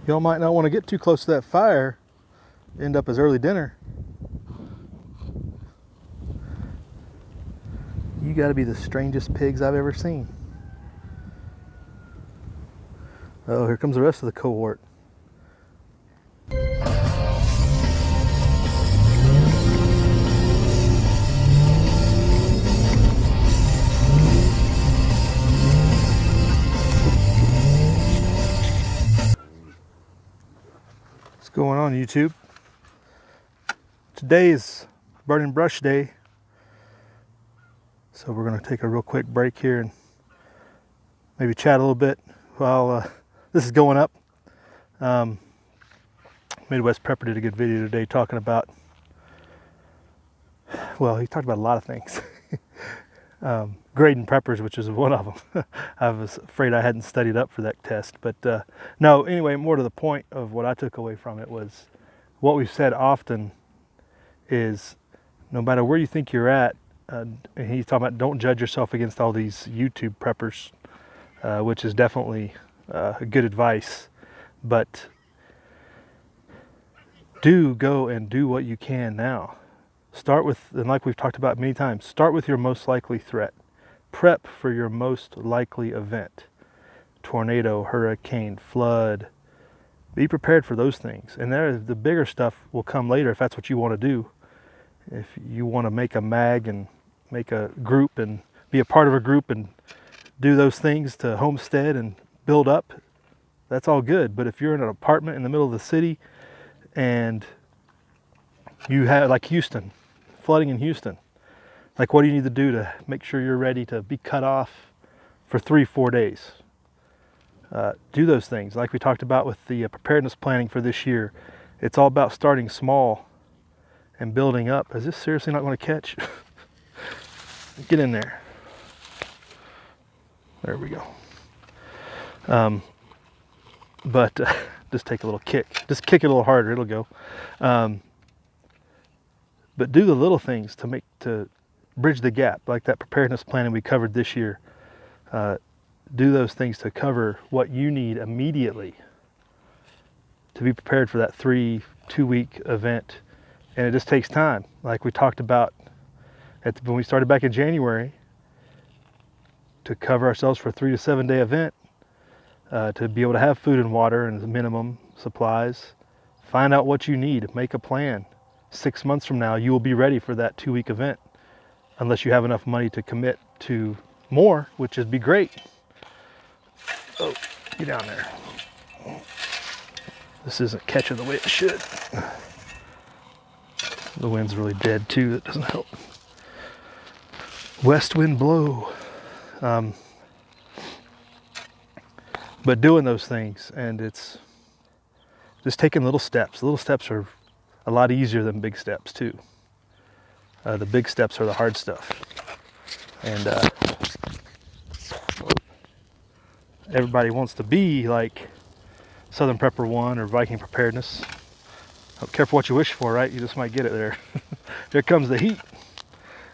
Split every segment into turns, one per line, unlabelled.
Y'all might not want to get too close to that fire, end up as early dinner. You got to be the strangest pigs I've ever seen. Oh, here comes the rest of the cohort. What's going on, YouTube? Today is Burning Brush Day. So we're going to take a real quick break here and maybe chat a little bit while this is going up. Midwest Prepper did a good video today talking about, well, he talked about a lot of things. Grading preppers, which is one of them. I was afraid I hadn't studied up for that test. But no, anyway, more to the point of what I took away from it was what we've said often is no matter where you think you're at, and he's talking about don't judge yourself against all these YouTube preppers, which is definitely good advice. But do go and do what you can now. Start with, and like we've talked about many times, start with your most likely threat. Prep for your most likely event. Tornado, hurricane, flood. Be prepared for those things. And the bigger stuff will come later if that's what you want to do. If you want to make a mag and make a group and be a part of a group and do those things to homestead and build up, that's all good. But if you're in an apartment in the middle of the city and you have, like Houston, flooding in Houston, like what do you need to do to make sure you're ready to be cut off for 3-4 days? Do those things like we talked about with the preparedness planning for this year. It's all about starting small and building up. Is this seriously not going to catch? Get in there. There we go. But just take a little kick. Just kick it a little harder. It'll go. But do the little things to bridge the gap, like that preparedness planning we covered this year. Do those things to cover what you need immediately to be prepared for that 2-week event. And it just takes time. Like we talked about when we started back in January, to cover ourselves for a 3 to 7 day event, to be able to have food and water and the minimum supplies. Find out what you need, make a plan. 6 months from now, you will be ready for that 2-week event, unless you have enough money to commit to more, which would be great. Oh, get down there. This isn't catching the way it should. The wind's really dead too, that doesn't help. West wind blow. But doing those things, and it's just taking little steps. Little steps are a lot easier than big steps too. The big steps are the hard stuff. And everybody wants to be like Southern Prepper 1 or Viking Preparedness. Careful what you wish for, right? You just might get it there. There comes the heat.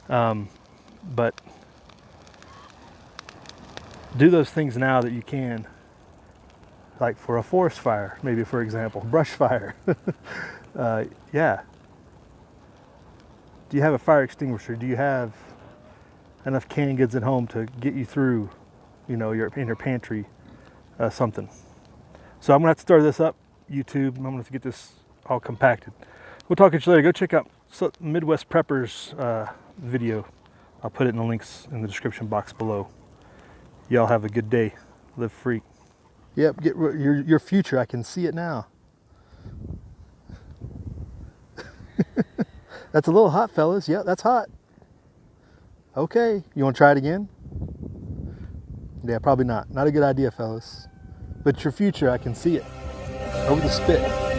But do those things now that you can, like for a forest fire, maybe for example, brush fire. Yeah. Do you have a fire extinguisher? Do you have enough canned goods at home to get you through, in your pantry, something? So I'm gonna have to start this up, YouTube. I'm gonna have to get this all compacted. We'll talk to you later. Go check out Midwest Preppers video. I'll put it in the links in the description box below. Y'all have a good day. Live free. Yep, get your future. I can see it now. That's a little hot, fellas. Yep, that's hot. Okay, you want to try it again? Yeah, probably not. Not a good idea, fellas. But your future, I can see it. Over the spit.